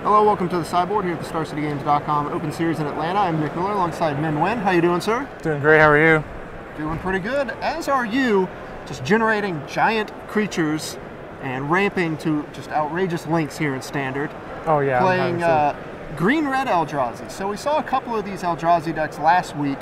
Hello, welcome to the Sideboard here at the StarCityGames.com Open Series in Atlanta. I'm Nick Miller alongside Min Nguyen. How you doing, sir? Doing great, how are you? Doing pretty good, as are you. Just generating giant creatures and ramping to just outrageous lengths here in Standard. Oh yeah. Playing green-red Eldrazi. So we saw a couple of these Eldrazi decks last week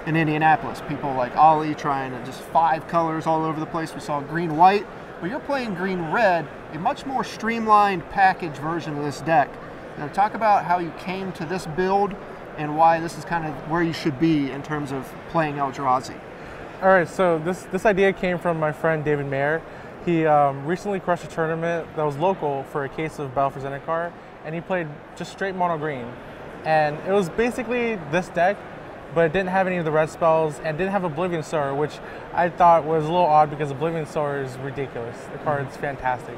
in Indianapolis. People like Ollie trying to just 5 colors all over the place. We saw green-white. But you're playing green-red, a much more streamlined package version of this deck. Now, talk about how you came to this build and why this is kind of where you should be in terms of playing Eldrazi. All right, so this idea came from my friend David Mayer. He recently crushed a tournament that was local for a case of Battle for Zendikar, and he played just straight mono green. And it was basically this deck, but it didn't have any of the red spells and didn't have Oblivion Sower, which I thought was a little odd because Oblivion Sower is ridiculous. The card's fantastic.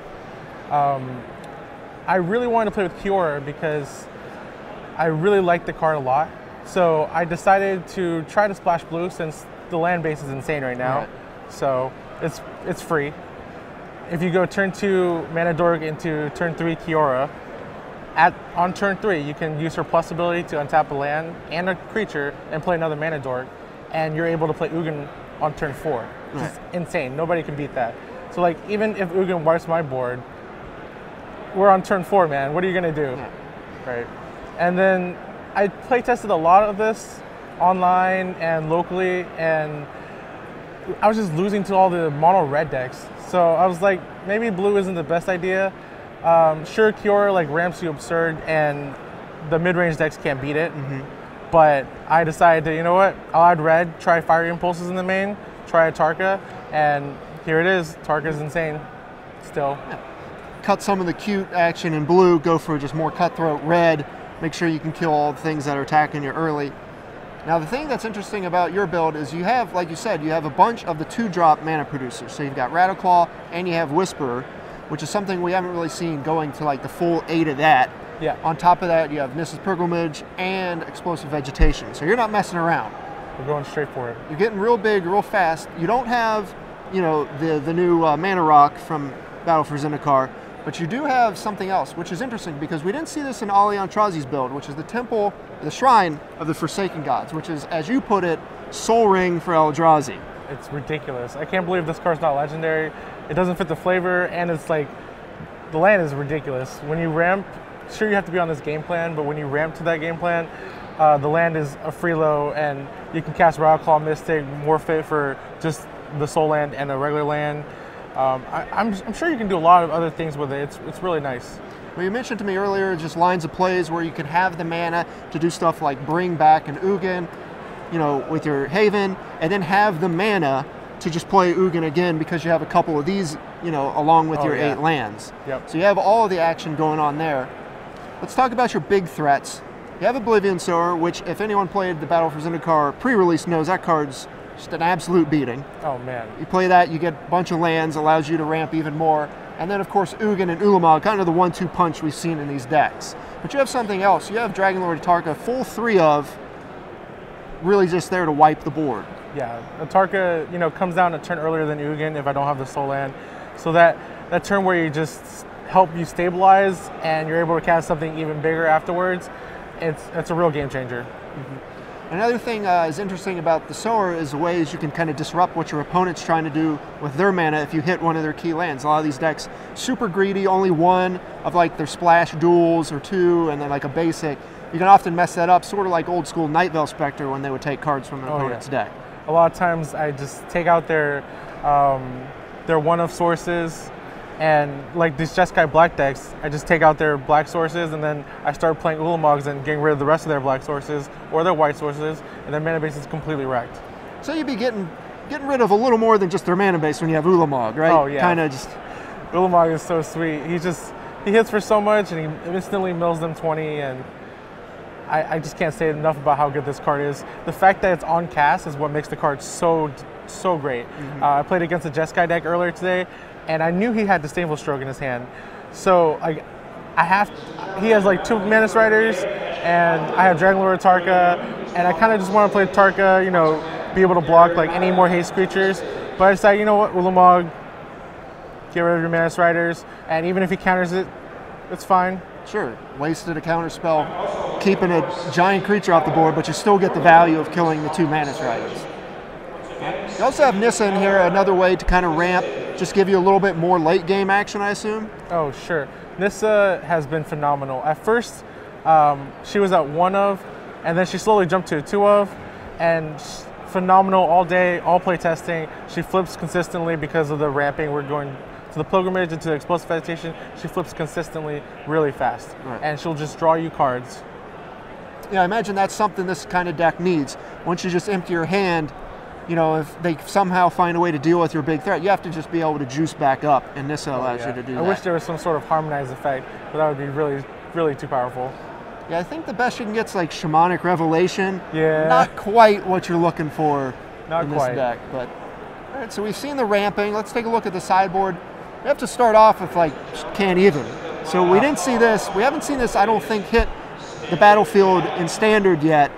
I really wanted to play with Kiora because I really like the card a lot. So I decided to try to splash blue since the land base is insane right now. Right. So it's free. If you go turn 2 Mana Dork into turn 3 Kiora, on turn 3 you can use her plus ability to untap a land and a creature and play another Mana Dork, and you're able to play Ugin on turn 4. Which is insane. Nobody can beat that. So like even if Ugin wipes my board, we're on turn 4, man. What are you gonna do? Yeah. Right. And then I play tested a lot of this online and locally, and I was just losing to all the mono red decks. So I was like, maybe blue isn't the best idea. Sure, Kiora like ramps you absurd, and the mid-range decks can't beat it. But I decided to, you know what? I'll add red, try Fiery Impulses in the main, try a Tarka, and here it is. Tarka's insane still. Yeah. Cut some of the cute action in blue, go for just more cutthroat red, make sure you can kill all the things that are attacking you early. Now the thing that's interesting about your build is you have, like you said, you have a bunch of the 2-drop mana producers. So you've got Rattleclaw and you have Whisperer, which is something we haven't really seen going to like the full 8 of that. Yeah. On top of that, you have Niss's Pilgrimage and Explosive Vegetation. So you're not messing around. We're going straight for it. You're getting real big, real fast. You don't have, you know, the new Mana Rock from Battle for Zendikar, but you do have something else, which is interesting because we didn't see this in Ali Antrazi's build, which is the Temple, the Shrine of the Forsaken Gods, which is, as you put it, Soul Ring for Eldrazi. It's ridiculous. I can't believe this card's not legendary. It doesn't fit the flavor, and it's like, the land is ridiculous. When you ramp, sure you have to be on this game plan, but when you ramp to that game plan, the land is a freelo, and you can cast Rattleclaw Mystic, more fit for just the soul land and a regular land. I'm sure you can do a lot of other things with it. It's really nice. Well, you mentioned to me earlier just lines of plays where you can have the mana to do stuff like bring back an Ugin, you know, with your Haven, and then have the mana to just play Ugin again because you have a couple of these, you know, along with your 8 lands. Yep. So you have all of the action going on there. Let's talk about your big threats. You have Oblivion Sower, which if anyone played the Battle for Zendikar pre-release knows that card's just an absolute beating. Oh man. You play that, you get a bunch of lands, allows you to ramp even more. And then of course Ugin and Ulamog, kind of the 1-2 punch we've seen in these decks. But you have something else. You have Dragonlord Atarka, full 3 of, really just there to wipe the board. Yeah, Atarka, you know, comes down a turn earlier than Ugin if I don't have the soul land. So that turn where you just help you stabilize and you're able to cast something even bigger afterwards, it's a real game changer. Another thing is interesting about the Sower is the ways you can kind of disrupt what your opponent's trying to do with their mana if you hit one of their key lands. A lot of these decks, super greedy, only one of like their splash duels or 2, and then like a basic. You can often mess that up, sort of like old school Night Veil Spectre when they would take cards from an opponent's deck. A lot of times I just take out their one-of sources, and like these Jeskai black decks, I just take out their black sources and then I start playing Ulamogs and getting rid of the rest of their black sources or their white sources, and their mana base is completely wrecked. So you'd be getting rid of a little more than just their mana base when you have Ulamog, right? Oh yeah. Kind of just. Ulamog is so sweet. He hits for so much and he instantly mills them 20, and I just can't say enough about how good this card is. The fact that it's on cast is what makes the card so great. I played against a Jeskai deck earlier today, and I knew he had Disdainful Stroke in his hand. So like, he has like 2 Mantis Riders, and I have Dragonlord Atarka, and I kind of just want to play Tarka, you know, be able to block like any more haste creatures. But I decided, you know what, Ulamog, get rid of your Mantis Riders, and even if he counters it, it's fine. Sure, wasted a counter spell, keeping a giant creature off the board, but you still get the value of killing the 2 Mantis Riders. You also have Nissa in here, another way to kind of ramp, just give you a little bit more late game action, I assume? Oh, sure. Nissa has been phenomenal. At first, she was at 1 of, and then she slowly jumped to a 2 of, and phenomenal all day, all play testing. She flips consistently because of the ramping. We're going to the Pilgrimage and to the Explosive Vegetation. She flips consistently really fast, and she'll just draw you cards. Yeah, I imagine that's something this kind of deck needs. Once you just empty your hand, you know, if they somehow find a way to deal with your big threat, you have to just be able to juice back up, and Nissa allows you to do that. I wish there was some sort of harmonized effect, but that would be really, really too powerful. Yeah, I think the best you can get is like Shamanic Revelation. Yeah. Not quite what you're looking for Not in quite. this deck. But all right, so we've seen the ramping. Let's take a look at the sideboard. We have to start off with like can't even. So we didn't see this. We haven't seen this, I don't think, hit the battlefield in standard yet.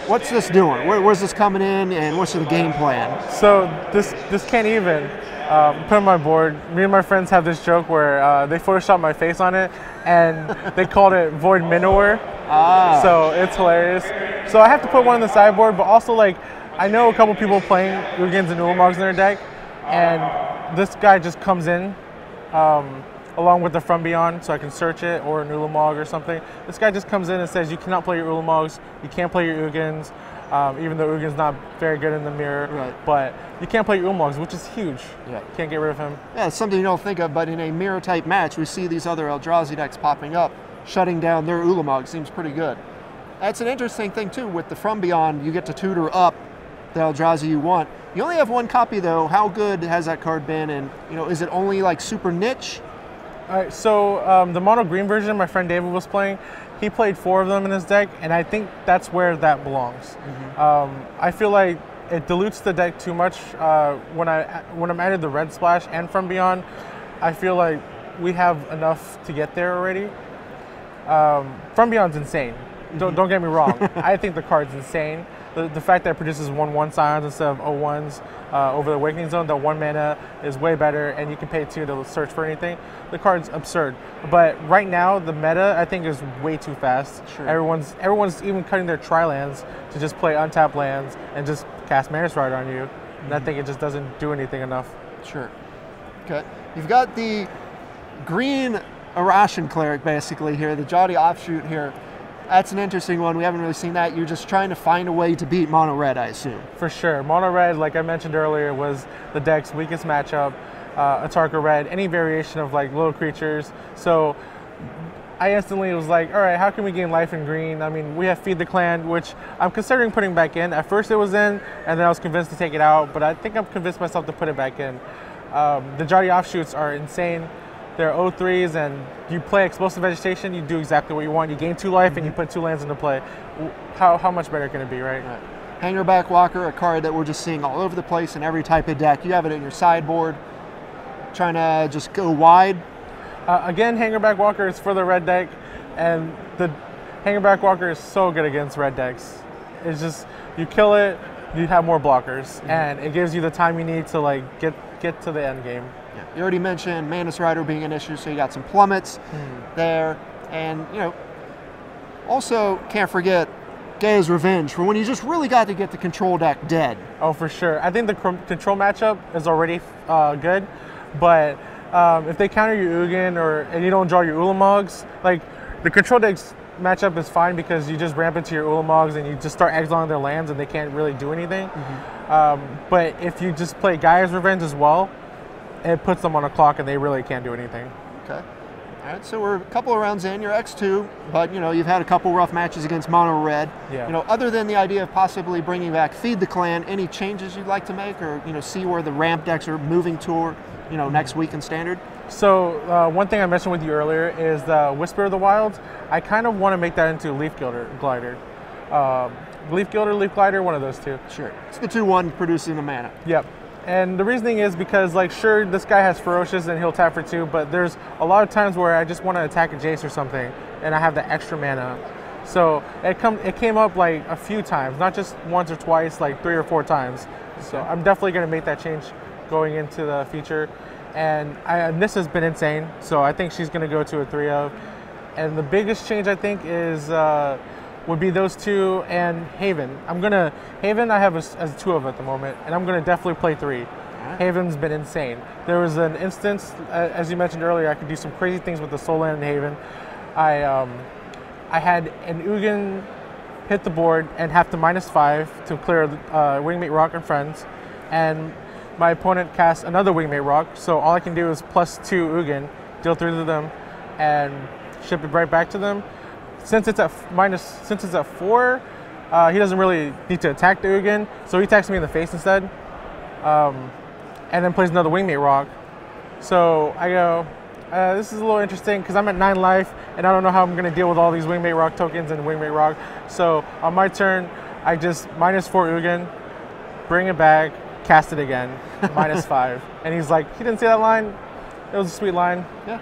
What's this doing? Where's this coming in, and what's the game plan? So this can't even. Put on my board. Me and my friends have this joke where they photoshopped my face on it, and they called it Void Minower. So it's hilarious. So I have to put one on the sideboard, but also like I know a couple people playing Ugins and Ulamogs in their deck, and this guy just comes in along with the From Beyond, so I can search it, or an Ulamog or something. This guy just comes in and says you cannot play your Ulamogs, you can't play your Ugins. Even though Ugin's not very good in the mirror, but you can't play your Ulamog's, which is huge. Can't get rid of him. Yeah, it's something you don't think of, but in a mirror type match, we see these other Eldrazi decks popping up, shutting down their Ulamog. Seems pretty good. That's an interesting thing too. With the From Beyond, you get to tutor up the Eldrazi you want. You only have 1 copy though. How good has that card been? And you know, is it only like super niche? All right, so the mono green version my friend David was playing, he played 4 of them in his deck, and I think that's where that belongs. I feel like it dilutes the deck too much when I'm added the red splash and From Beyond. I feel like we have enough to get there already. From Beyond's insane. Don't get me wrong. I think the card's insane. The fact that it produces 1/1 Scions instead of 0/1s over the Awakening Zone, the 1 mana is way better, and you can pay 2 to search for anything. The card's absurd. But right now, the meta, I think, is way too fast. Everyone's even cutting their tri-lands to just play untapped lands and just cast Mantis Rider on you. And I think it just doesn't do anything enough. Sure. Okay. You've got the green Arashan Cleric, basically, here, the Jauti offshoot here. That's an interesting one. We haven't really seen that. You're just trying to find a way to beat Mono Red, I assume. For sure. Mono Red, like I mentioned earlier, was the deck's weakest matchup. Atarka Red, any variation of like little creatures. So I instantly was like, all right, how can we gain life in green? I mean, we have Feed the Clan, which I'm considering putting back in. At first it was in, and then I was convinced to take it out, but I think I've convinced myself to put it back in. The Jauti offshoots are insane. They're 0/3s, and you play Explosive Vegetation, you do exactly what you want. You gain 2 life, and you put 2 lands into play. How much better can it be, right? Hangerback Walker, a card that we're just seeing all over the place in every type of deck. You have it in your sideboard, trying to just go wide. Again, Hangerback Walker is for the red deck, and the Hangerback Walker is so good against red decks. It's just, you kill it, you have more blockers, and it gives you the time you need to like get to the end game. You already mentioned Mantis Rider being an issue, so you got some plummets there. And, you know, also can't forget Gaia's Revenge for when you just really got to get the control deck dead. Oh, for sure. I think the control matchup is already good, but if they counter your Ugin and you don't draw your Ulamogs, like the control deck's matchup is fine because you just ramp into your Ulamogs and you just start exiling their lands and they can't really do anything. But if you just play Gaia's Revenge as well, it puts them on a clock and they really can't do anything. Okay. All right, so we're a couple of rounds in. You're X2, but you know you've had a couple rough matches against Mono Red. Yeah. You know, other than the idea of possibly bringing back Feed the Clan, any changes you'd like to make, or you know, see where the ramp decks are moving toward, you know, next week in Standard? So one thing I mentioned with you earlier is the Whisper of the Wilds. I kind of want to make that into Leaf Glider. Leaf Gilder, Leaf Glider, one of those two. Sure. It's the 2/1 producing the mana. Yep. And the reasoning is because, like, sure, this guy has Ferocious and he'll tap for 2, but there's a lot of times where I just want to attack a Jace or something, and I have the extra mana. So it came up like a few times, not just once or twice, like 3 or 4 times. So I'm definitely going to make that change going into the future. and Nissa's been insane, so I think she's going to go to a 3 of. And the biggest change I think is would be those two and Haven. Haven I have as 2 of at the moment, and I'm going to definitely play 3. Haven's been insane. There was an instance, as you mentioned earlier, I could do some crazy things with the Soul Land and Haven. I had an Ugin hit the board and have to -5 to clear Wingmate Rock and Friends, and my opponent casts another Wingmate Rock, so all I can do is +2 Ugin, deal 3 to them, and ship it right back to them. Since it's at 4, he doesn't really need to attack the Ugin, so he attacks me in the face instead. And then plays another Wingmate Rock. So I go, this is a little interesting because I'm at 9 life and I don't know how I'm going to deal with all these Wingmate Rock tokens and Wingmate Rock. So on my turn, I just -4 Ugin, bring it back, cast it again, -5. And he's like, he didn't see that line? It was a sweet line. Yeah.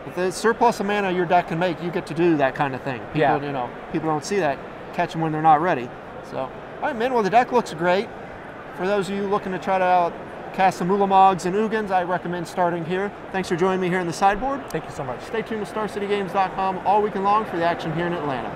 With the surplus of mana your deck can make, you get to do that kind of thing. People, people don't see that. Catch them when they're not ready. So, all right, man. Well, the deck looks great. For those of you looking to try to cast some Ulamogs and Ugins, I recommend starting here. Thanks for joining me here in the sideboard. Thank you so much. Stay tuned to StarCityGames.com all weekend long for the action here in Atlanta.